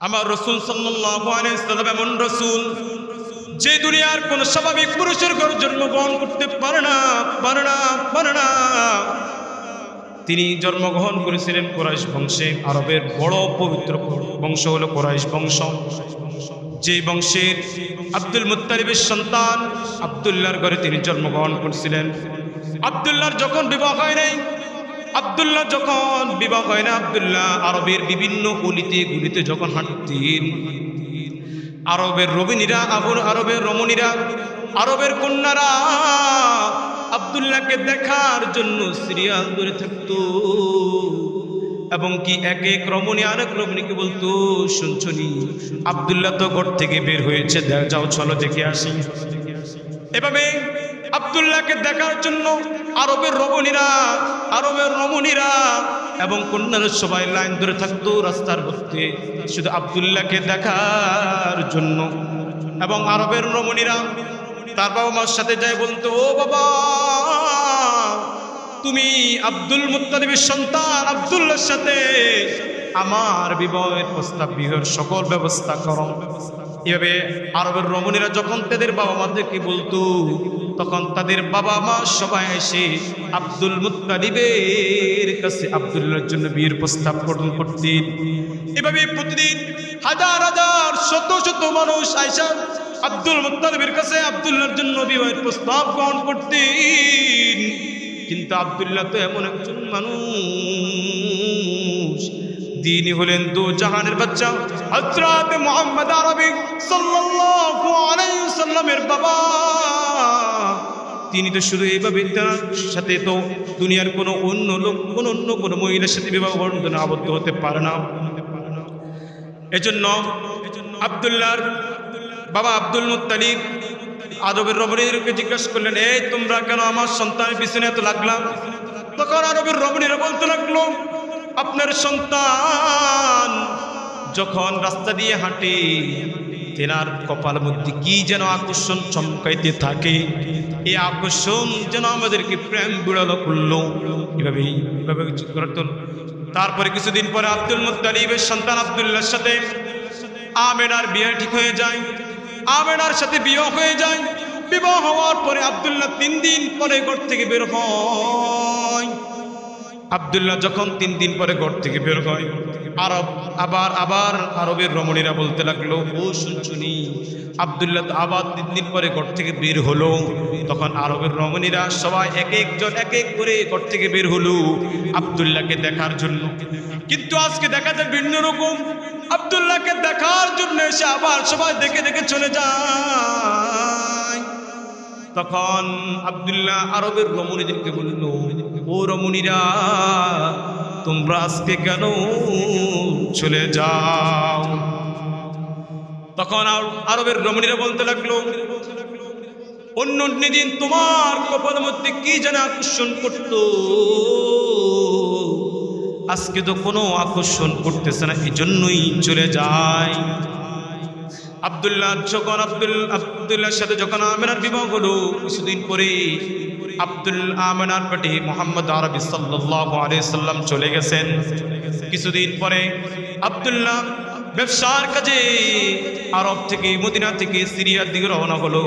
আমার রাসূল সাল্লাল্লাহু আলাইহি সাল্লাম এমন রাসূল যে দুনিয়ার কোন স্বাভাবিক পুরুষের ঘরে জন্মগ্রহণ করতে পারে না। তিনি জন্মগ্রহণ করেছিলেন কুরাইশ বংশে। আরবের বড় পবিত্র বংশ হলো কুরাইশ বংশ। যে বংশের আব্দুল মুত্তালিবের সন্তান আব্দুল্লাহর ঘরে তিনি জন্মগ্রহণ করেছিলেন। আব্দুল্লাহর যখন বিবাহ হয় নাই, আব্দুল্লাহ আরবের বিভিন্ন অলিতে গুলিতে যখন হাঁটতেন, আরবের রমণীরা আরবের কন্যারা আব্দুল্লাহকে দেখার জন্য সিরিয়াল ধরে থাকতো এবং কি এক এক রমণী আরেক রমণীকে বলতো, শুনছনি আব্দুল্লাহ তো ঘর থেকে বের হয়েছে, যাও চলো দেখে আসি। এভাবে আব্দুল্লাহকে দেখার জন্য আরবের রমণীরা এবং কন্যারা সবাই লাইন ধরে থাকতো রাস্তার মধ্যে শুধু আব্দুল্লাহকে দেখার জন্য। এবং আরবের রমণীরা তার বাবা মার সাথে যায় বলতো, ও বাবা, তুমি আব্দুল মুত্তালিবের সন্তান আব্দুল্লাহর সাথে আমার বিবাহের বিবাহের সকল ব্যবস্থা করো। এভাবে আরবের রমণীরা যখন তাদের বাবা মাদেরকে বলতো, তখন তাদের বাবা মা সবাই এসে আব্দুল মুত্তালিবের কাছে আব্দুল্লাহর জন্য বিয়ের প্রস্তাব গ্রহণ করতেন। এভাবে প্রতিদিন হাজার হাজার শত শত মানুষ আয়েশা আব্দুল মুত্তালিবের কাছে আব্দুল্লাহর জন্য বিবাহের প্রস্তাব গ্রহণ করতেন। কিন্তু আব্দুল্লাহ তো এমন একজন মানুষ, তিনি হলেন দু জাহানের বাচ্চা হযরত মুহাম্মদ আরবি সাল্লাল্লাহু আলাইহি ওয়াসাল্লামের বাবা। তিনি তো শুধু এইভাবে তার সাথে তো দুনিয়ার কোনো অন্য লোক অন্য কোনো মহিলার সাথে বিবাহ বন্ধনে আবদ্ধ হতে পারে না। এজন্য আব্দুল্লাহর বাবা আব্দুল মুত্তালিব আরবের রমণীদেরকে জিজ্ঞাসা করলেন, এই তোমরা কেন আমার সন্তানের পিছনে এত লাগলাম? তখন আরবের রমণীরা বলতে লাগলো, আপনার সন্তান যখন রাস্তা দিয়ে হাঁটে, তেনার কপালের মধ্যে কি যেন আকর্ষণ চমকাইতে থাকে, এই আকর্ষণ যেন আমাদেরকে প্রেম বিড়ালো করলো। এভাবে তারপরে কিছুদিন পরে আব্দুল মুত্তালিবের সন্তান আব্দুল্লাহর সাথে আমেনার বিয়ে ঠিক হয়ে যায়। আমেনার সাথে বিয়ে হয়ে যায়। বিবাহ হওয়ার পরে আব্দুল্লাহ 3 দিন পরে ঘর থেকে বের হয়। আব্দুল্লাহ যখন 3 দিন পরে ঘর থেকে বের হয়, আবার আরবের রমণীরা বলতে লাগলো, ও শুনছুনি আব্দুল্লাহ আবার 3 দিন পরে ঘর থেকে বের হলো। তখন আরবের রমণীরা সবাই এক এক করে ঘর থেকে বের হলো আব্দুল্লাহকে দেখার জন্য। কিন্তু আজকে দেখা যায় ভিন্ন রকম। আব্দুল্লাহকে দেখার জন্য এসে আবার সবাই দেখে দেখে চলে যায়। তখন আব্দুল্লাহ আরবের রমণীদেরকে বলল, ও রমণীরা, তোমরা আজকে কেন চলে যাও? তখন আরবের রমণীরা বলতে লাগলো, অন্য দিন তোমার কপালের মধ্যে কি যেন আকর্ষণ করত, আজকে তো কোনো আকর্ষণ করতেছে না, এই জন্যই চলে যায়। আব্দুল্লাহর সাথে যখন আমেনার বিবাহ হলো, কিছুদিন পরে আমেনার পেটে মুহাম্মদ আরবি সাল্লাল্লাহু আলাইহি সাল্লাম চলে গেছেন। কিছুদিন পরে আব্দুল্লাহ ব্যবসার কাজে আরব থেকে মদিনা থেকে সিরিয়ার দিকে রওনা হলো।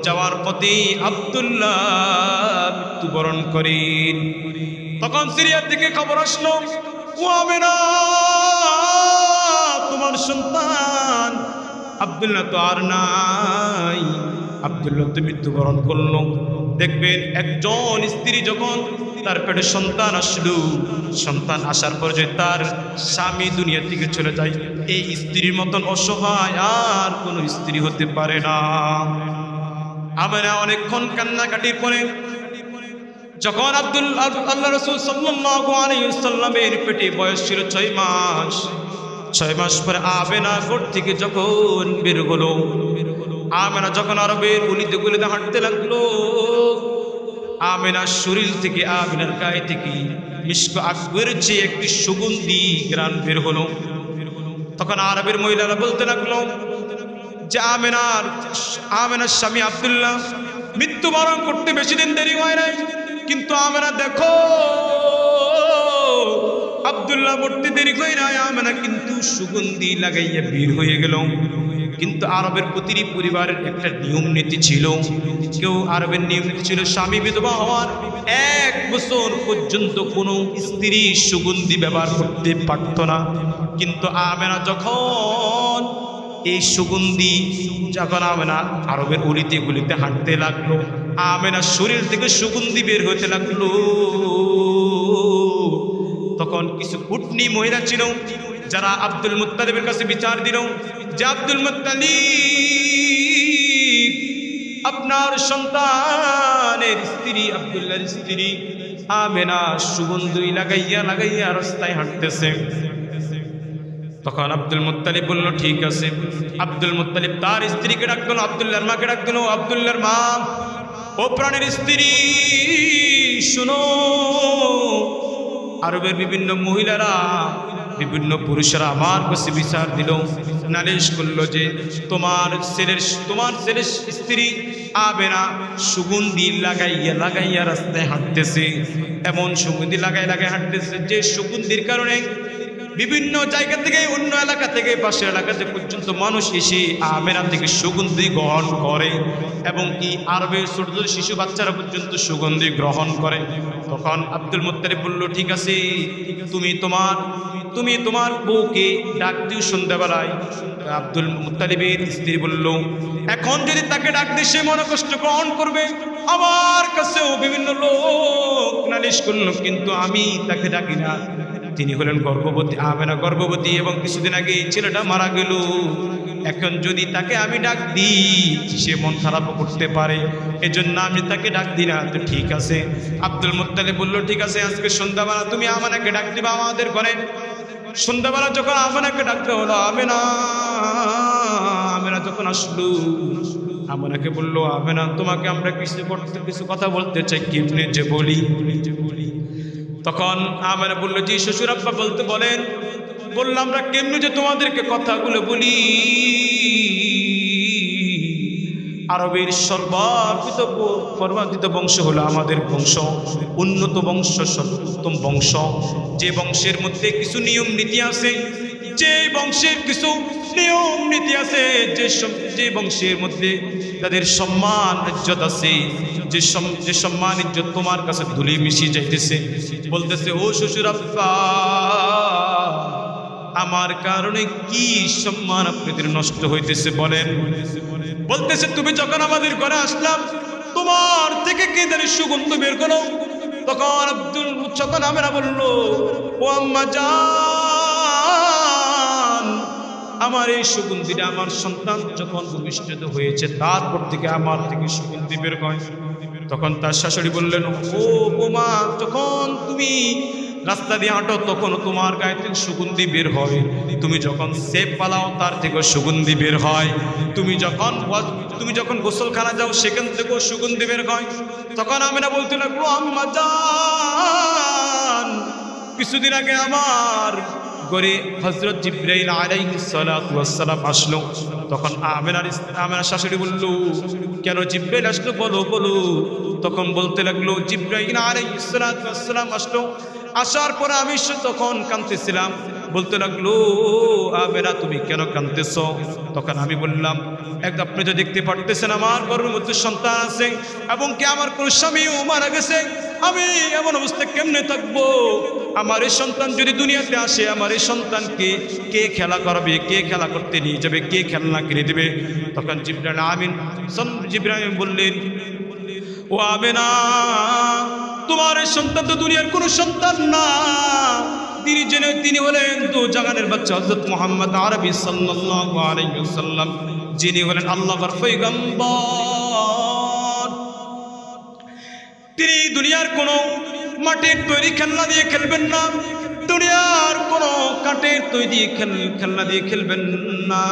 যাওয়ার পথে আব্দুল্লাহ মৃত্যুবরণ করেন। তখন সিরিয়ার দিকে খবর আসলো, ও আমেনা, তোমার সন্তান আব্দুল্লাহ তো আর নাই, আব্দুল্লাহ তো মৃত্যুবরণ করলো। দেখবেন একজন স্ত্রী যখন তার পেটে সন্তান আসলো, সন্তান আসার পর যে তার স্বামী দুনিয়া থেকে চলে যায়, এই স্ত্রীর মতন অসহায় আর কোনো স্ত্রী হতে পারে না। আমরা অনেকক্ষণ কান্নাকাটির পরে যখন আল্লাহ রাসূল সাল্লাল্লাহু আলাইহি ওয়াসাল্লামের পেটে বয়স ছিল 6 মাস, 6 মাস পরে আমেনা ঘর থেকে যখন বের হলো, আমেনা যখন আরবের অলিতে গলিতে হাঁটতে লাগলো, আমেনার শরীর থেকে, আমেনার গায়ে থেকে মিশক আকবরের চেয়ে একটি সুগন্ধি ঘ্রাণ বের হলো। তখন আরবের মহিলারা বলতে লাগলো যে আমেনার স্বামী আব্দুল্লাহ মৃত্যুবরণ করতে বেশি দিন দেরি হয় নাই, কিন্তু আমেনা দেখো আব্দুল্লাহ মরতে দেরি কইরা আমেনা কিন্তু সুগন্ধি লাগাইয়া বের হয়ে গেল। কিন্তু আরবের প্রতিটি পরিবারের একটা নিয়ম নীতি ছিল। কেউ আরবের নিয়ম নীতি ছিল স্বামী বিধবা হওয়ার 1 বছর পর্যন্ত কোনো স্ত্রী সুগন্ধি ব্যবহার করতে পারত না। কিন্তু আমেনা যখন এই সুগন্ধি যখন আমেনা আরবের অলিতে গলিতে হাঁটতে লাগলো, আমেনার শরীর থেকে সুগন্ধি বের হতে লাগলো। তখন কিছু কুটনি মহিলা ছিল যারা আব্দুল মুত্তালিবের কাছে বিচার দিল যে আব্দুল মুত্তালিব আপনার সন্তানের স্ত্রী আব্দুল্লাহর স্ত্রী আমেনা সুগন্ধি লাগাইয়া লাগাইয়া রাস্তায় হাঁটতেছে। তখন আব্দুল মুত্তালিব বলল ঠিক আছে। আব্দুল মুত্তালিব তার স্ত্রীকে ডাকলো, আব্দুল্লাহর মাকে ডাকলো, আব্দুল্লাহর মা ও প্রাণের স্ত্রী শুনো, আরবের বিভিন্ন মহিলারা বিভিন্ন পুরুষরা আমার কাছে বিচার দিল, নালিশ করলো যে তোমার ছেলের স্ত্রী আমেনা সুগন্ধি লাগাইয়া লাগাইয়া রাস্তায় হাঁটতেছে। এমন সুগন্ধি লাগাই লাগাই হাঁটতেছে যে সুগন্ধির কারণে বিভিন্ন জায়গা থেকে অন্য এলাকা থেকে পাশের এলাকাতে পর্যন্ত মানুষ এসে আমেনা থেকে সুগন্ধি গ্রহণ করে এবং কি আরবের ছোট ছোট শিশু বাচ্চারা পর্যন্ত সুগন্ধি গ্রহণ করে। তখন আব্দুল মুত্তালিব বলল ঠিক আছে, তুমি তোমার বউকে ডাক দিও সন্ধ্যাবেলায়। আব্দুল মুত্তালিবের স্ত্রী বলল এখন যদি তাকে ডাক দিই সে মনে কষ্ট গ্রহণ করবে, আমার কাছেও বিভিন্ন লোক নালিশ করলো, কিন্তু আমি তাকে ডাকি না। তিনি হলেন গর্ভবতী, আমেনা গর্ভবতী এবং কিছুদিন আগে ছেলেটা মারা গেল। এখন যদি তাকে আমি ডাক দিই সে মন খারাপ করতে পারে, এজন্য আমি তাকে ডাক দিই না। তো ঠিক আছে। আব্দুল মুত্তালিব বলল ঠিক আছে, আজকে সন্ধ্যাবেলা তুমি আমেনাকে ডাক দিবা আমাদের ঘরে। সন্ধ্যাবেলা যখন আমেনাকে ডাকতে হলো, আমেনা যখন আসলো, আমেনাকে বললো আমেনা তোমাকে আমরা কিছু কথা বলতে চাই, কেমনে যে বলি। তখন আমেনা বললো জি শ্বশুর আব্বা বলতে বলেন। বললাম আমরা কেমনে যে তোমাদেরকে কথাগুলো বলি। আরবের সর্বাধিত বংশ হলো আমাদের বংশ, উন্নত বংশ, সর্বোত্তম বংশ। যে বংশের মধ্যে কিছু নিয়ম নীতি আছে, যে বংশের কিছু নিয়ম নীতি আছে, যে বংশের মধ্যে তাদের সম্মান ইজ্জত আছে, যে সম্মান ইজ্জত তোমার কাছে ধুলি মিশিয়ে যাইতেছে। বলতেছে ও শ্বশুর আব্বা আমার কারণে কি সম্মান আপনাদের নষ্ট হইতেছে বলেন। বলতেছে তুমি যখন আমাদের ঘরে আসলাম তোমার থেকে কে জানি সুগন্ধ বের করো। তখন আমেনা বলল ও আম্মা জান, আমার এই সুগন্ধিটা আমার সন্তান যখন ভূমিষ্ঠিত হয়েছে তারপর থেকে আমার থেকে সুগন্ধি বের হয়। তখন তার শাশুড়ি বললেন ও বোমা, যখন তুমি রাস্তা দিয়ে হাঁটো তখন তোমার গায়ে থেকে সুগন্ধি বের হয়, তুমি যখন সেপ পালাও তার থেকে সুগন্ধি বের হয়, তুমি যখন গোসলখানা যাও সেখান থেকেও সুগন্ধি বের হয়। তখন আমেনা বলতে লাগলো আম্মা জান, কিছুদিন আগে আমার ঘরে হযরত জিবরাইল আলাইহিস সালাতু ওয়াস সালাম আসলো। তখন আমেনার শাশুড়ি বলল কেন জিবরাইল আসলো বলো বলো। তখন বলতে লাগলো জিবরাইল আলাইহিস সালাতু ওয়াস সালাম আসলো, আসার পরে আমি তখন কাঁদতেছিলাম। বলতে লাগলো আমেনা তুমি কেন কাঁদতেছ। তখন আমি বললাম আপনি তো দেখতে পারতেছেন আমার গর্ভের মধ্যে সন্তান আছে এবং কি আমার কোন স্বামীও মারা গেছে, আমি এমন অবস্থায় কেমনে থাকবো। আমার এই সন্তান যদি দুনিয়াতে আসে আমার এই সন্তানকে কে খেলা করাবে, কে খেলা করতে নিয়ে যাবে, কে খেলনা কিনে দেবে। তখন জিবরাইল বললেন ও আমেনা তোমার এই সন্তান তো দুনিয়ার কোনো সন্তান না, তিনি হলেন তো জাগানের বাচ্চা হযরত মুহাম্মদ আরবি সাল্লাল্লাহু আলাইহি ওয়াসাল্লাম, যিনি হলেন আল্লাহর পয়গম্বর। তিনি দুনিয়ার কোনো মাটির তৈরি খেলনা দিয়ে খেলবেন না, দুনিয়ার কোনো কাঠের তৈরি খেলনা দিয়ে খেলবেন না,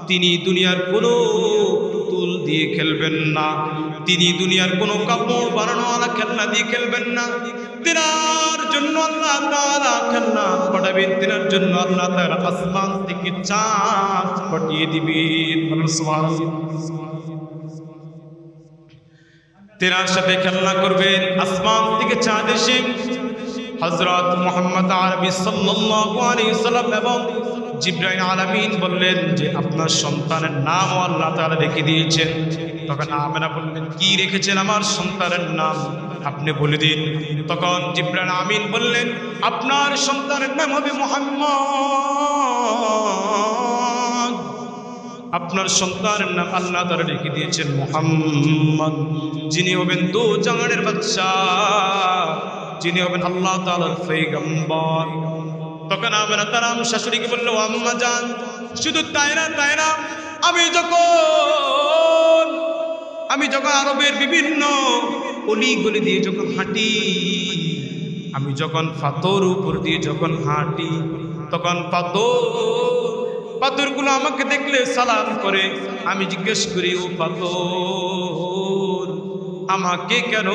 তিনি দুনিয়ার কোনো পুতুল দিয়ে খেলবেন না, তিনি দুনিয়ার কোনো কাপড় বানানোওয়ালা খেলনা দিয়ে খেলবেন না। তিনার জন্য আল্লাহ তাআলা খেলনা পাঠাবেন, তিনার জন্য আল্লাহ তাআলা আসমান থেকে চাঁদ পাঠিয়ে দিবেন। তিনার সাথে খেলনা করবেন, আসমান থেকে চাঁদ এসে হযরত মুহাম্মদ আরবি সাল্লাল্লাহু আলাইহি সাল্লাম এবং জিবরাইল আলামিন বললেন যে আপনার সন্তানের নাম আল্লাহ তাআলা রেখে দিয়েছেন। তখন আমেনা বললেন, কি রেখেছেন আমার সন্তানের নাম, আপনি বলে দিন। তখন জিবরাইল আমিন বললেন, আপনার সন্তানের নাম হবে মুহাম্মদ। আপনার সন্তানের নাম আল্লাহ তাআলা রেখে দিয়েছেন মুহাম্মদ, যিনি হবেন দু জাহানের বাদশাহ, যিনি হবেন আল্লাহ তাআলার পয়গম্বর। তখন আমেনা তার শাশুড়িকে বলল, আম্মা জান, শুধু তাই না আমি যখন আরবের বিভিন্ন অলি গলি দিয়ে যখন হাঁটি, আমি যখন পাথর উপর দিয়ে যখন হাঁটি, তখন পাথরগুলো আমাকে দেখলে সালাম করে। আমি জিজ্ঞেস করি, ও পাথর আমাকে কেন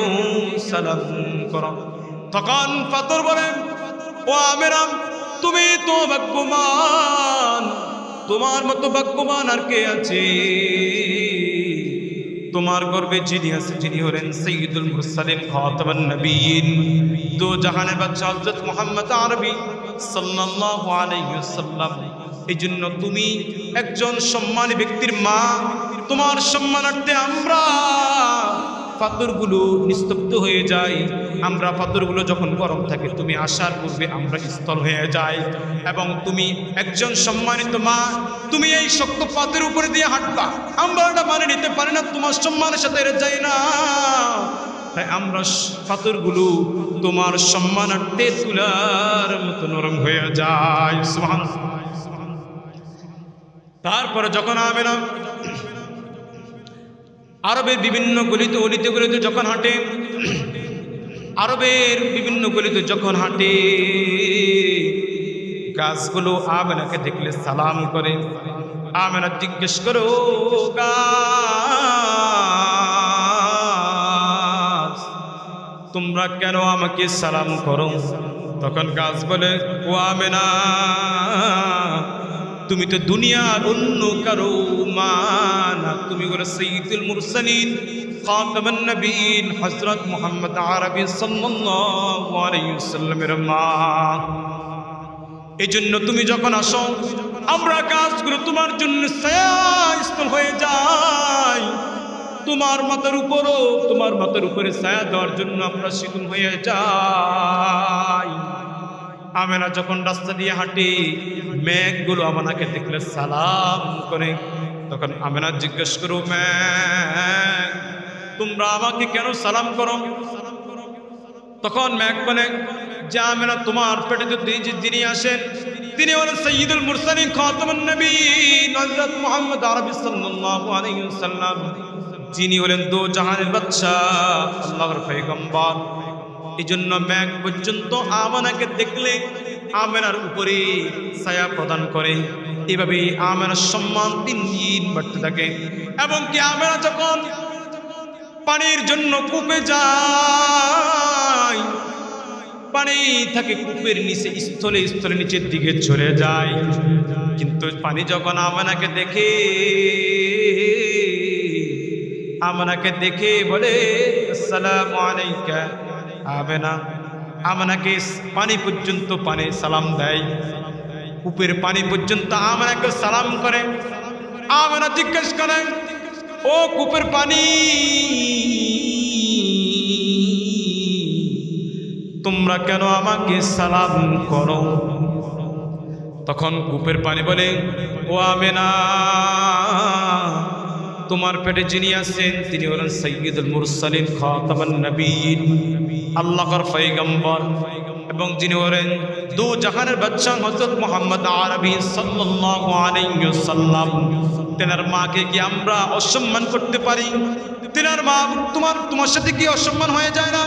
সালাম করো? তখন পাথর বলে, ও আমেনা, তুমি তো ভাগ্যবান, তোমার মতো ভাগ্যবান আর কে আছে? তোমার গর্বে যিনি আছে, যিনি হলেন সাইয়্যিদুল মুরসালিন খাতামুন নবিয়্যিন, দো জাহানের বাদশা হযরত মুহাম্মদ আরবি সাল্লাল্লাহু আলাইহি ওয়াসাল্লাম। এইজন্য তুমি একজন সম্মানী ব্যক্তির মা, তোমার সম্মানার্থে আমরা পাথরগুলো নিস্তব্ধ হয়ে যায়। আমরা পাথরগুলো যখন গরম থাকে, তুমি আসার পূর্বে আমরা স্থল হয়ে যাই। এবং তুমি একজন সম্মানিত মা, তুমি এই শক্ত পাথরের উপরে দিয়ে হাঁটবা, আমরা এটা মানে নিতে পারি না, তোমার সম্মানের সাথে এটা যায় না। তাই আমরা পাথরগুলো তোমার সম্মানার্থে তুলার মতো নরম হয়ে যায়। সুবহানাল্লাহ। তারপরে যখন আমেনা আরবের বিভিন্ন গলিতে অলিতে গলিতে যখন হাঁটে, আরবের বিভিন্ন গলিতে যখন হাঁটে, গাছগুলো আমেনাকে দেখলে সালাম করে। আমেনা জিজ্ঞেস করো, গাছ তোমরা কেন আমাকে সালাম করো? তখন গাছ বলে, ও আমেনা, তুমি তো দুনিয়ার অন্য কারো মা না, তুমি হলো সাইয়্যিদুল মুরসালিন খাতামুন নবিয়্যিন হযরত মুহাম্মদ আরবি সাল্লাল্লাহু আলাইহি ওয়াসাল্লামের মা। এজন্য তুমি যখন আসো, আমরা গাছগুলো তোমার জন্য ছায়াস্থল হয়ে যাই। তোমার মাথার উপরে ছায়া দেওয়ার জন্য আমরা শীতল হয়ে যাই। আমেনা যখন রাস্তা দিয়ে হাঁটে, মেঘগুলো আমাকে দেখলে সালাম করে। তখন আমেনা জিজ্ঞেস করো, মেঘ তোমরা আমাকে কেন সালাম করো? তখন মেঘ বলে যে, আমেনা তোমার পেটে তো যিনি আসেন, তিনি হলেন সাইয়্যিদুল মুরসালিন খাতামুন নবিয়্যিন হযরত মুহাম্মদ আরবি সাল্লাল্লাহু আলাইহি ওয়াসাল্লাম, যিনি হলেন দো জাহানের বাদশা, আল্লাহর পয়গম্বর। এই জন্য মেঘ পর্যন্ত আমেনাকে দেখলে আমেনার উপরে ছায়া প্রদান করে। এভাবে আমেনার সম্মান দিন দিন বাড়তে থাকে। এবং কি আমেনা যখন পানির জন্য কূপে যায়, পানি থাকে কূপের নিচে, স্থলে স্থলে নিচের দিকে চলে যায়। কিন্তু পানি যখন আমেনাকে দেখে বলে, আসসালামু আলাইকা আমেনা। আমেনাকে পানি পর্যন্ত পানি সালাম দেয়, কূপের পানি পর্যন্ত আমেনাকে সালাম করে। আমেনা জিজ্ঞেস করেন, ও কূপের পানি, তোমরা কেন আমাকে সালাম করো? তখন কূপের পানি বলে, ও আমেনা, তোমার পেটে যিনি আছেন তিনি হলেন সাইয়্যিদুল মুরসালিন খাতামুন নবিয়্যিন, আল্লাহর পয়গম্বর, এবং যিনি হলেন দু জাহানের বাদশা হযরত মুহাম্মদ আরবি সাল্লাল্লাহু আলাইহি ওয়াসাল্লাম। তেনার মাকে কি আমরা অসম্মান করতে পারি? তেনার মা তোমার সাথে কি অসম্মান হয়ে যায় না?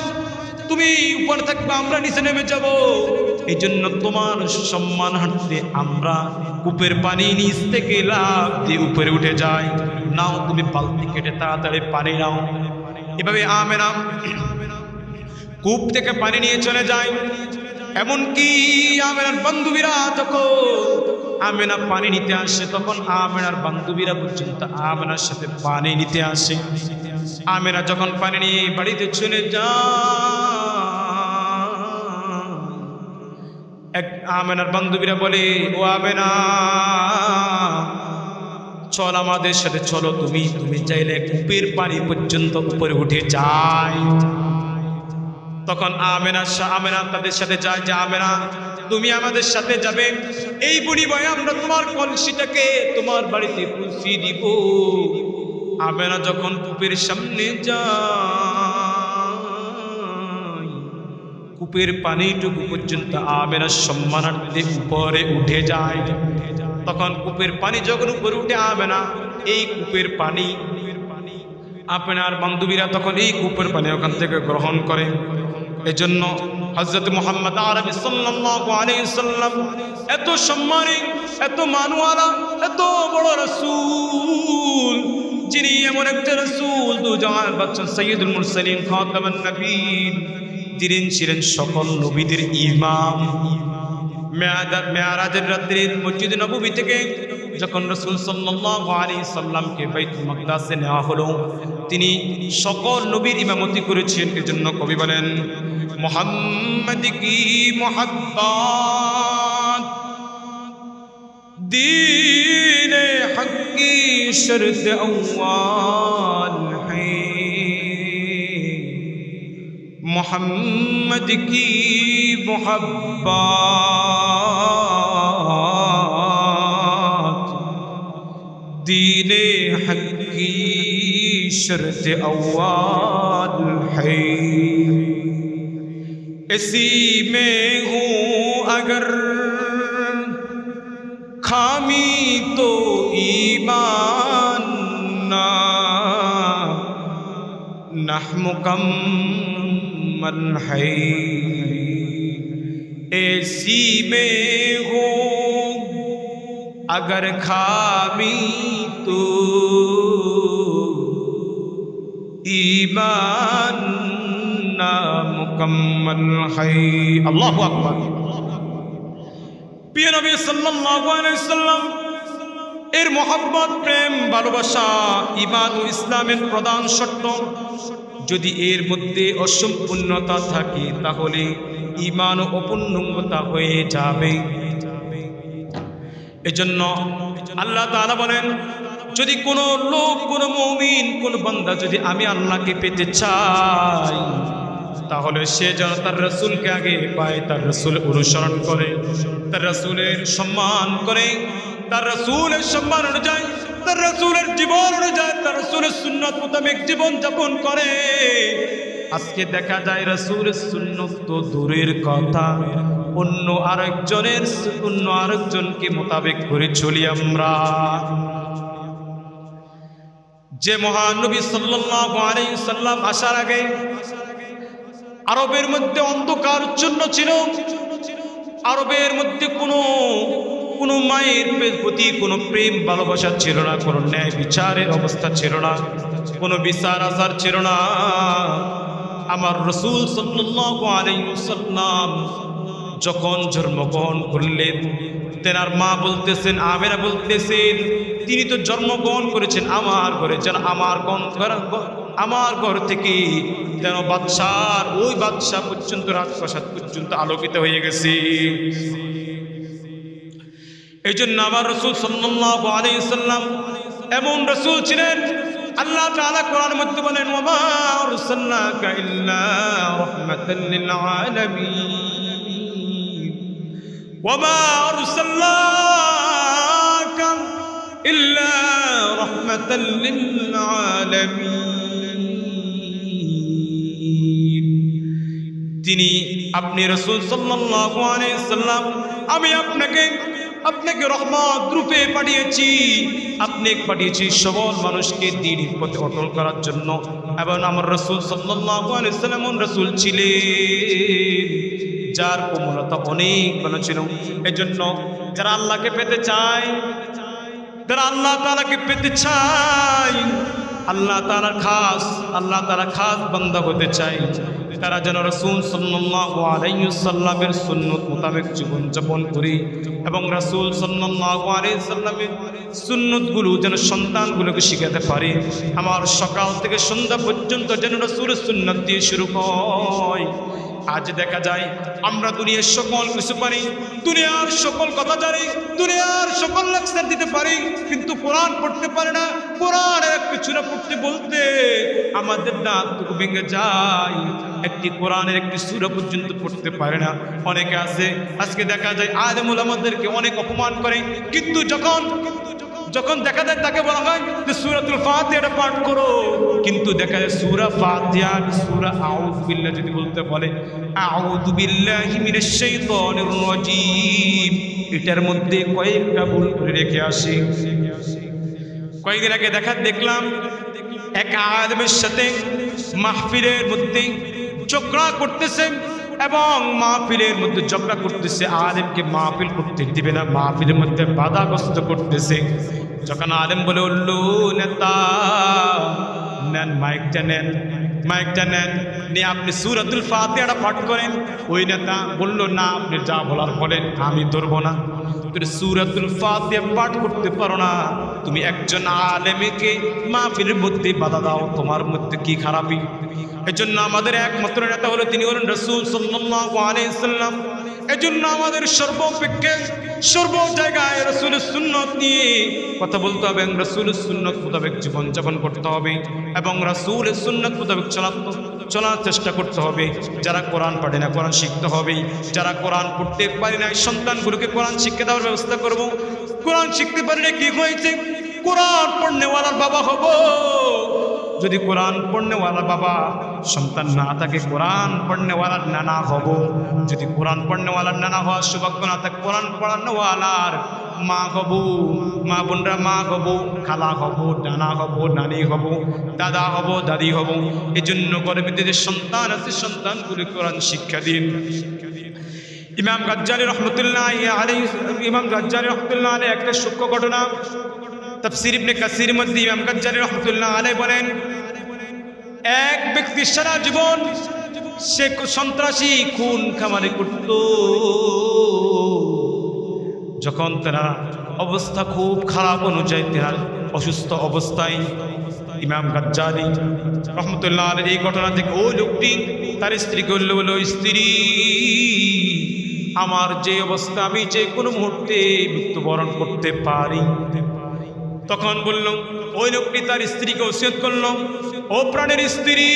তুমি উপরে থাকবে, আমরা নিচে নেমে যাব। এই জন্য তোমার সম্মানার্থে আমরা কূপের পানি নিচ থেকে লাফ দিয়ে উপরে উঠে যাই। নাও তুমি বালতি কেটে তাড়াতাড়ি পানি নাও। এভাবে আমেনা কূপ থেকে পানি নিয়ে চলে যায়। এমনকি আমেনার বান্ধবীরা যখন আমেনা পানি নিতে আসে, তখন আমেনার বান্ধবীরা পর্যন্ত আমেনার সাথে পানি নিতে আসে। আমেনা যখন পানি নিয়ে বাড়িতে চলে যায়, এক আমেনার বান্ধবীরা বলে, ও আমেনা, চল আমাদের সাথে চলো, তুমি চাইলে কূপের পানি পর্যন্ত উপরে উঠে যায়। তখন আমেনা তাদের সাথে যায় যে, আমেনা তুমি আমাদের সাথে যাবে, এই বিনিময়ে আমরা তোমার কলসিটাকে তোমার বাড়িতে পৌঁছে দিব। আমেনা যখন কূপের সামনে যায়, কূপের পানিটুকু পর্যন্ত আমেনার সম্মানার্থে উপরে উঠে যায়। তখন কূপের পানি যখন উপরে উঠে, আমেনা এই কূপের পানি, আপনার বান্ধবীরা তখন এই কূপের পানি ওখান থেকে গ্রহণ করে। এজন্য হযরত মুহাম্মদ আরবি সাল্লাল্লাহু আলাইহি সাল্লাম এত সম্মানী, এত মানওয়ালা, এত বড় রাসূল, যিনি এমন একটা রাসূল, দুজাহান বাদশা সাইয়্যিদুল মুরসালিন খাতামুন নবীন, যিনি ছিলেন সকল নবীদের ইমাম। মেরাজের রাত্রে মসজিদে নববী থেকে যখন রাসূল সাল্লাল্লাহু আলাইহি সাল্লামকে বাইতুল মাকদাসে নেওয়া হলো, তিনি সকল নবীর ইমামতি করেছেন। এজন্য কবি বলেন, মোহাম্মদ কি মোহাব্বত দীনে হক কি শর্ত আউয়াল है, मोहम्मद की मोहब्बत दीने हक की शर्त अव्वल है, इसी में हूँ अगर खामी तो ईमान ना मुकम्मल है, ऐसी में हो अगर खामी तो ईमान ना मुकम्मल है। अल्लाहु अकबर। প্রিয় নবী সাল্লাল্লাহু আলাইহি সাল্লাম এর মহব্বত, প্রেম, ভালোবাসা ঈমান ও ইসলামের প্রধান শর্ত। যদি এর মধ্যে অসম্পূর্ণতা থাকে তাহলে ঈমান অপূর্ণতা হয়ে যাবে। এজন্য আল্লাহ তাআলা বলেন, যদি কোনো লোক, কোনো মুমিন, কোনো বান্দা যদি আমি আল্লাহকে পেতে চাই, তাহলে সে যেন তার রাসূলকে আগে পায়, তার রাসূল অনুসরণ করে, তার রাসূলের সম্মান করে, তার রাসূলের সম্মান অনুযায়ী, তার রাসূলের জীবন অনুযায়ী, তার রাসূলের সুন্নাত মোতাবেক জীবন যাপন করে। আজকে দেখা যায় রাসূলের সুন্নাত তো দূরের কথা, অন্য আরেকজনকে মোতাবেক করে চলি আমরা। যে মহানবী সাল্লাল্লাহু আলাইহি সাল্লাম আসার আগে আরবের মধ্যে অন্ধকারচ্ছন্ন ছিল। আরবের মধ্যে কোনো মায়ের প্রতি কোনো প্রেম ভালোবাসা ছিল না, কোনো ন্যায় বিচারের অবস্থা ছিল না, কোনো বিচার আচার ছিল না। আমার রাসূল সাল্লাল্লাহু আলাইহি ওয়াসাল্লাম যখন জন্মগ্রহণ করলেন, তেনার মা বলতেছেন, আমেনা বলতেছেন, তিনি তো জন্মগ্রহণ করেছেন আমার ঘরে, যেন আমার ঘর থেকে যেন ওই বাদশা পর্যন্ত, রাজপ্রাসাদ পর্যন্ত আলোকিত হয়ে গেছে। এই জন্য আমার রাসূল সাল্লাল্লাহু আলাইহি সাল্লাম এমন রাসূল ছিলেন, আল্লাহ তাআলা কোরআনের মধ্যে বলেন, ওয়া মা আরসালনাকা ইল্লা রাহমাতাল লিল আলামিন, ওয়া মা আরসালনাকা ইল্লা রাহমাতাল লিল আলামিন। তিনি, আপনি রাসূল সাল্লাল্লাহু আলাইহি সাল্লাম, আমি আপনাকে রহমত রূপে পাঠিয়েছি, আপনি পাঠিয়েছি সকল মানুষকে দ্বীনের পথে অটল করার জন্য। এবং আমার রাসূল সাল্লাল্লাহু আলাইহি সাল্লাম রাসূল ছিলেন যার কোমলতা অনেক ভালো ছিল। এজন্য যারা আল্লাহকে পেতে চায়, যারা আল্লাহ তাআলাকে পেতে চায়, আল্লাহ তাআলার খাস বান্দা হতে চায়, তারা যেন রাসূল সাল্লাল্লাহু আলাইহি ওয়াসাল্লামের সুন্নাত মোতাবেক জীবন যাপন করে এবং রাসূল সাল্লাল্লাহু আলাইহি ওয়াসাল্লামের সুন্নাতগুলো যেন সন্তানগুলোকে শিখাতে পারে। আমার সকাল থেকে সন্ধ্যা পর্যন্ত যেন রাসূলের সুন্নাত দিয়ে শুরু হয়, আজ দেখা যায় আমরা দুনিয়ার সকল কিছু পারি, দুনিয়ার সকল কথা জানি, দুনিয়ার সকল লেকচার দিতে পারি, কিন্তু কোরআন পড়তে পারে না। কোরআনের একটি সূরা পড়তে বলতে আমাদের দাঁতটুকু ভেঙে যায়। একটি কোরআনের একটি সূরা পর্যন্ত পড়তে পারে না। অনেকে আছে আজকে দেখা যায় আলেম ওলামাদেরকে অনেক অপমান করে, কিন্তু যখন দেখা যায় তাকে বলা হয় যে সূরাতুল ফাতিহা পাঠ করো, কিন্তু দেখা যায় সূরা ফাতিহা সূরা আউযু বিল্লাহ যদি বলতে বলে আউযু বিল্লাহি মিনাশ শাইতানির রাজীম, এটার মধ্যে কয়েকটা ভুল করে রেখে আসে। কয়েকদিন আগে দেখলাম এক আলেমের সাথে মাহফিলের মধ্যে ঝগড়া করতেছে এবং মাহফিলের মধ্যে ঝগড়া করতেছে, আলেমকে মাহফিল করতে দিবে না, মাহফিলের মধ্যে বাধাগ্রস্ত করতেছে। যখন আলেম বলে উল্লু নেতা নেন, মাইকটা নেন নিয়ে আপনি সূরাতুল ফাতিহা পাঠ করেন। ওই নেতা বলল না, আপনি যা বলার বলেন, আমি ধরবো না। তুমি সূরাতুল ফাতিহা পাঠ করতে পারো না, তুমি একজন আলেমকে মাহফিলের মধ্যে বাধা দাও, তোমার মধ্যে কি খারাপি? এজন্য আমাদের একমাত্র নেতা হলো তিনি হলেন রাসূল সাল্লাল্লাহু আলাইহি সাল্লাম। এজন্য আমাদের সর্বপেক্ষে সর্ব জায়গায় রাসূলের সুন্নাত নিয়ে কথা বলতে হবে, রাসূলের সুন্নাত মোতাবেক জীবনযাপন করতে হবে এবং রাসূলের সুন্নাত মোতাবেক চলার চেষ্টা করতে হবে। যারা কোরআন পড়ে না কোরআন শিখতে হবে, যারা কোরআন পড়তে পারে না সন্তানগুলোকে কোরআন শিক্ষা দেওয়ার ব্যবস্থা করব। কোরআন শিখতে পারে না কি হয়েছে, কোরআন পড়নেওয়ালার বাবা হব। যদি কোরআন পড়নেওয়ালা বাবা সন্তান না থাকে, কোরআন পড়নেওয়ালার নানা হব। যদি কোরআন পড়নেওয়ালার নানা হওয়ার সৌভাগ্য না থাকে, কোরআন পড়ানোওয়ালার মা হব, মা বোনরা মা হব, খালা হব, নানা হব, নানি হব, দাদা হব, দাদি হব। এই জন্য গর্বিত যে সন্তান আছে সন্তানগুলি কোরআন শিক্ষা দিন। ইমাম গাজ্জালী রহমতুল্লাহ আলাইহি একটা সূক্ষ্ম ঘটনা তাফসীর ইবনে কাসির মধ্যে ইমাম গাজ্জালী রহমতুল্লাহ আলাইহি বলেন, এক ব্যক্তি সারা জীবন সে সন্ত্রাসী খুন খামারি করত। যখন তার অবস্থা খুব খারাপ অনুযায়ী তার অসুস্থ অবস্থায় ইমাম গাজ্জালী রহমতুল্লাহ আলাইহি এই ঘটনা থেকে ওই লোকটি তার স্ত্রীকে বলল, স্ত্রী আমার যে অবস্থা, আমি যে কোনো মুহূর্তে মৃত্যুবরণ করতে পারি। তখন বলল ওই লোকটি তার স্ত্রীকে ওসিয়ত করল, ও প্রাণের স্ত্রী,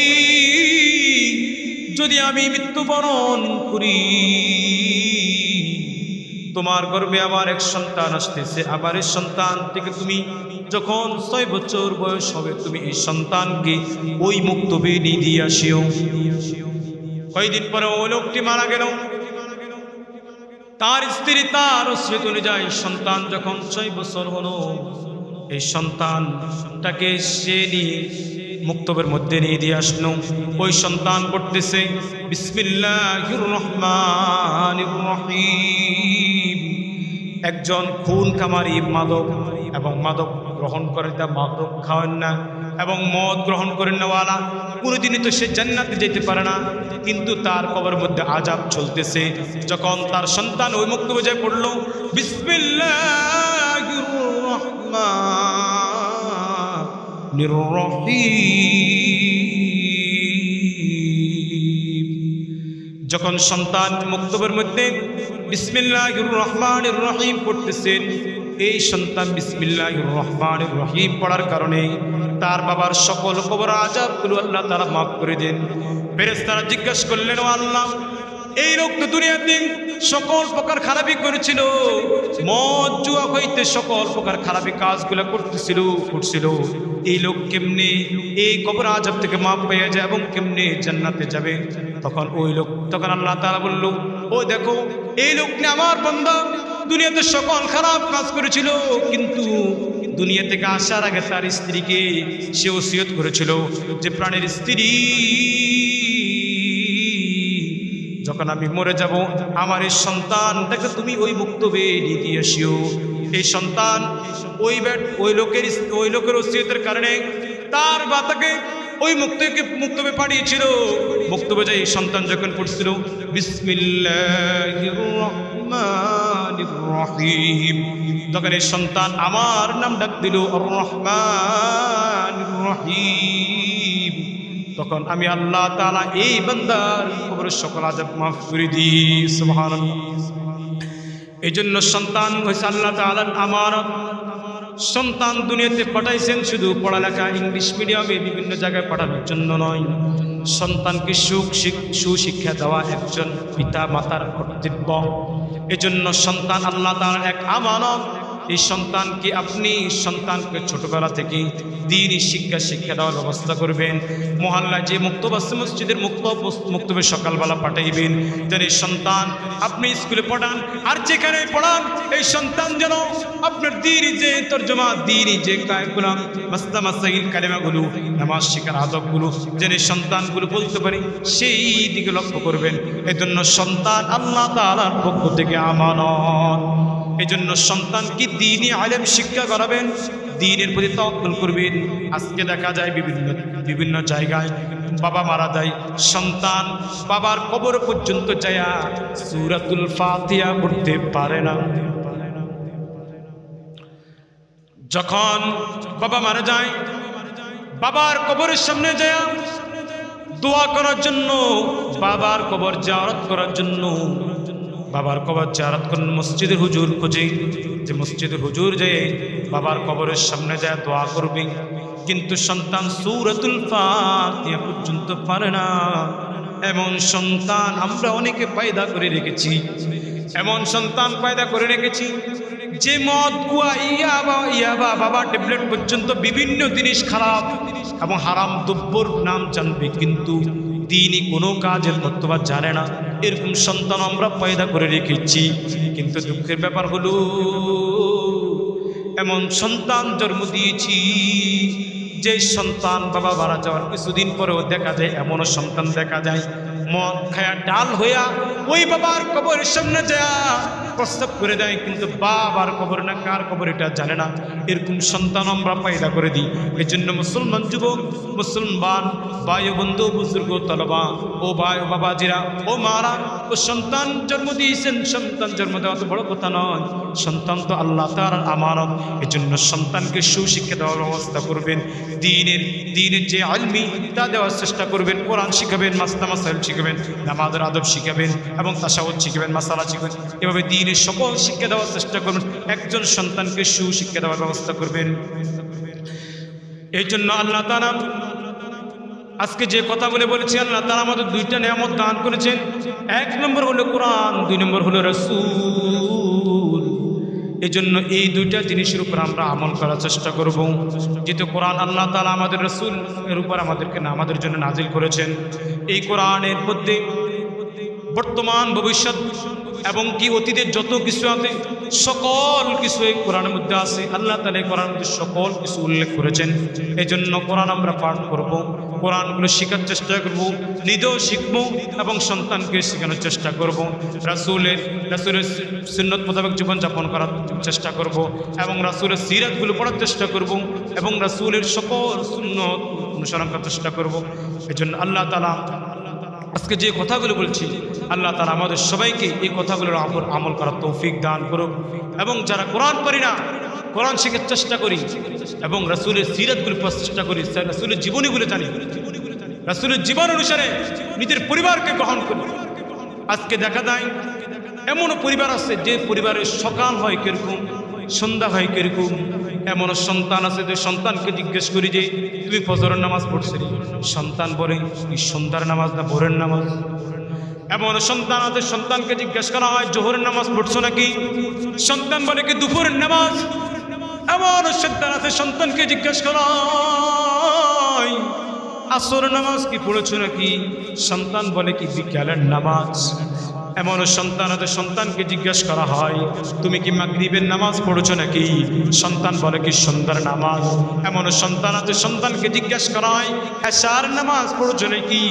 যদি আমি মৃত্যুবরণ করি, তোমার গর্ভে আমার এক সন্তান আসতেছে, আবার এই সন্তান থেকে তুমি যখন 6 বছর বয়স হবে, তুমি এই সন্তানকে ওই মুক্তবে নিয়ে দিয়ে আসিও। কয়েকদিন পরে ওই লোকটি মারা গেল। তার স্ত্রী তার ওসিয়ত অনুযায়ী সন্তান যখন 6 বছর হলো, এই সন্তানটাকে সে নিয়ে মুক্তবের মধ্যে নিয়ে দিয়ে আসলো। ওই সন্তান পড়তেছে বিসমিল্লাহির রহমানির রহিম। একজন খুন খামারি মাদক এবং মাদক গ্রহণ করে, তা মাদক খাওয়েন না এবং মদ গ্রহণ করেন নেওয়ালা কোনোদিনই তো সে জান্নাতে যেতে পারে না, কিন্তু তার কবরের মধ্যে আযাব চলতেছে। যখন তার সন্তান ওই মুক্তবে যায় পড়ল বিসমিল্লাহির রহমানির রহিম, যখন সন্তান মুক্তবের মধ্যে বিসমিল্লাহির রহমানির রহিম পড়তেছেন, এই সন্তান বিসমিল্লাহির রহমানির রহিম পড়ার কারণে তার বাবার সকল কবর আযাবগুলো আল্লাহ তাআলা মাফ করে দেন। ফেরেশতারা জিজ্ঞাসা করলেন, ও আল্লাহ, এই লোক তো দুনিয়াতে সকল প্রকার খারাপি করেছিল, মদ জুয়া হইতে সকল প্রকার খারাপি কাজগুলো করছিল, এই লোক কেমনে এই কবর আযাব থেকে মাফ পেয়ে যায় এবং কেমনে জান্নাতে যাবে? তখন আল্লাহ তাআলা বলল, ও দেখো, এই লোক নিয়ে আমার বান্দা দুনিয়াতে সকল খারাপ কাজ করেছিল, কিন্তু দুনিয়া থেকে আসার আগে তার স্ত্রীকে সে ওসিয়ত করেছিল যে প্রাণের স্ত্রী, যখন আমি মরে যাব আমার এই সন্তানটাকে তুমি ওই মুক্তবে নিয়ে দিয়ে আসিও। এই সন্তান ওই লোকের ওসিয়তের কারণে তার বাতাকে ওই মুক্তবে পাঠিয়েছিল। মুক্তবে যাই সন্তান যখন পড়ছিল বিসমিল্লাহির রহমানির রহিম, তখন এই সন্তান আমার নাম ডাক দিল আর রহমানির রহিম। তখন আমি আল্লাহ তাআলা এই বান্দার কবরের সকল আযাব মাফ করে দিই। সুবহানাল্লাহ। এই জন্য সন্তান হয়েছে আল্লাহ তাআলার আমানত। সন্তান দুনিয়াতে পাঠাইছেন শুধু পড়ালেখা ইংলিশ মিডিয়ামে বিভিন্ন জায়গায় পাঠানোর জন্য নয়, সন্তানকে সুশিক্ষা দেওয়া একজন পিতা মাতার কর্তব্য। এজন্য সন্তান আল্লাহ তাআলার এক আমানত। এই সন্তানকে আপনি সন্তানকে ছোটবেলা থেকে দ্বীনি শিক্ষা দেওয়ার ব্যবস্থা করবেন। মহল্লায় যে মুক্তব আছে মসজিদের মুক্তবে সকালবেলা পাঠাইবেন, যেন এই সন্তান আপনি স্কুলে পড়ান আর যেখানে পড়ান এই সন্তান যেন আপনার দ্বীনি যে তরজমা দ্বীনি যে কায়গুলো মাসলা মাসাইল কালেমাগুলো নামাজ শিখার আদবগুলো যেন এই সন্তানগুলো বলতে পারে সেই দিকে লক্ষ্য করবেন। এজন্য সন্তান আল্লাহ তাআলার পক্ষ থেকে আমানত। এজন্য সন্তানকে দ্বীনি আলেম শিক্ষা করাবেন, দ্বীনের প্রতি তাওয়াক্কুল করবেন। আজকে দেখা যায় বিভিন্ন জায়গায় বাবা মারা যায়, সন্তান বাবার কবর পর্যন্ত যায় সূরাতুল ফাতিহা পড়তে পারে না। যখন বাবা মারা যায় বাবার কবরের সামনে যায় দোয়া করার জন্য, বাবার কবর জিয়ারত করার জন্য, বাবার কবর জিয়ারত করেন মসজিদের হুজুর খোঁজে, যে মসজিদের হুজুর যায় বাবার কবরের সামনে যায় দোয়া করবে, কিন্তু সন্তান সূরাতুল ফাতিহা পর্যন্ত পারে না। এমন সন্তান আমরা অনেকে পয়দা করে রেখেছি, এমন সন্তান পয়দা করে রেখেছি যে মদ গুয়া ইয়াবা বাবা ট্যাবলেট পর্যন্ত বিভিন্ন জিনিস খারাপ এবং হারাম দ্রব্যর নাম জানবে, কিন্তু দ্বীনি কোনো কাজের কর্তব্য জানে না। এরকম সন্তান আমরা পয়দা করে রেখেছি। কিন্তু দুঃখের ব্যাপার হলো এমন সন্তান জন্ম দিয়েছি যে সন্তান বাবা মারা যাওয়ার কিছুদিন পরেও দেখা যায়, এমনও সন্তান দেখা যায় মদ খায়া ডাল হইয়া ওই বাবার কবরের সামনে যায় প্রস্তাব করে দেয়, কিন্তু বাবার কবর না কার কবর এটা জানে না। এরকম সন্তান আমরা পয়দা করে দিই। এই জন্য মুসলমান যুবক, মুসলমান ভাই বন্ধু বুজুর্গ তলবা ও ভাই ও বাবাজিরা ও মারা, ও সন্তান জন্ম দিয়েছেন, সন্তান জন্ম দেওয়া তো বড় কথা নয়, সন্তান তো আল্লাহ তাআলার আমানত। এই জন্য সন্তানকে সুশিক্ষা দেওয়ার ব্যবস্থা করবেন, দ্বীনের যে আলমি তা দেওয়ার চেষ্টা করবেন, কোরআন শিখাবেন, মাসলা মাসাইল শিখাবেন, নামাজের আদব শিখাবেন এবং তাশাহুদ শিখাবেন, মাসালা শিখাবেন। এভাবে দ্বীনের সকল শিক্ষা দেওয়ার চেষ্টা করবেন, একজন সন্তানকে সুশিক্ষা দেওয়ার ব্যবস্থা করবেন। এই জন্য আল্লাহ তাআলা আজকে যে কথা বলেছি, আল্লাহ তাআলা আমাদের দুইটা নিয়ামত দান করেছেন। এক নম্বর হলো কোরআন, দুই নম্বর হলো রাসূল। এই জন্য এই দুইটা জিনিসের উপর আমরা আমল করার চেষ্টা করব। যেহেতু কোরআন আল্লাহ তাআলা আমাদের রাসূল এর উপর আমাদের জন্য নাজিল করেছেন। এই কোরআনের মধ্যে বর্তমান ভবিষ্যৎ এবং কি অতীতের যত কিছু আছে সকল কিছু এই কোরআনের মধ্যে আছে। আল্লাহ তাআলা এই কোরআনের মধ্যে সকল কিছু উল্লেখ করেছেন। এই জন্য কোরআন আমরা পাঠ করব, কোরআনগুলো শেখার চেষ্টা করব, নিজেও শিখব এবং সন্তানকে শেখানোর চেষ্টা করব, রাসূলের সুন্নত মোতাবেক জীবনযাপন করার চেষ্টা করব এবং রাসূলের সিরাতগুলো পড়ার চেষ্টা করব এবং রাসূলের সকল সুন্নত অনুসরণ করার চেষ্টা করব। এই জন্য আল্লাহ তাআলা আজকে যে কথাগুলো বলছি আল্লাহ তাআলা আমাদের সবাইকে এই কথাগুলোর আমল করার তৌফিক দান করুক। এবং যারা কোরআন পারি না কোরআন শেখার চেষ্টা করি এবং রাসূলের সিরাতগুলো পড়ার চেষ্টা করি, রাসূলের জীবনীগুলো জানি, রাসূলের জীবন অনুসারে নিজের পরিবারকে গ্রহণ করি। আজকে দেখা যায় এমনও পরিবার আছে যে পরিবারের সকাল হয় কিরকম, সন্ধ্যা হয় কিরকম। এমন সন্তান আছে যে সন্তানকে জিজ্ঞেস করি যে তুমি ফজরের নামাজ পড়ছিলি, সন্তান বলে কি সন্ধ্যার নামাজ না ভোরের নামাজ। এমন সন্তান আছে সন্তানকে জিজ্ঞেস করা হয় জোহরের নামাজ পড়ছো নাকি, সন্তান বলে কি দুপুরের নামাজ। এমন সন্তান আছে সন্তানকে জিজ্ঞেস করা হয় আসরের নামাজ কি পড়েছো নাকি, সন্তান বলে কি বিকালের নামাজ। এমন সন্তান আছে সন্তানকে জিজ্ঞাসা করা হয় তুমি কি মাগরিবের নামাজ পড়েছো নাকি, সন্তান বলে কি সন্ধ্যার নামাজ। এমন সন্তান আছে সন্তানকে জিজ্ঞাসা করা হয় এশার নামাজ পড়েছো নাকি,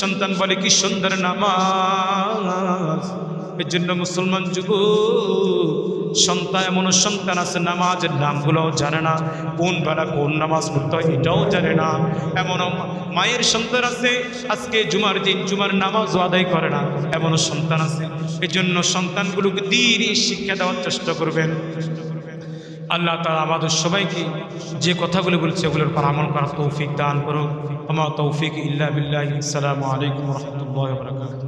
সন্তান বলে কি সন্ধ্যার নামাজ। এর জন্য মুসলমান যুবক সন্তান এমন সন্তান আছে নামাজের নামগুলোও জানে না, কোন বেলা কোন নামাজ পড়তে হয় এটাও জানে না। এমন মায়ের সন্তান আছে আজকে জুমার দিন জুমার নামাজও আদায় করে না, এমন সন্তান আছে। এই জন্য সন্তানগুলোকে দ্বীনি শিক্ষা দেওয়ার চেষ্টা করবেন। আল্লাহ তাআলা আমাদের সবাইকে যে কথাগুলো বলছে এগুলোর উপর আমল করার তৌফিক দান করুক। আমা তৌফিক ইল্লা বিল্লাহ। আসসালামু আলাইকুম ওয়া রাহমাতুল্লাহি ওয়া বারাকাতুহু।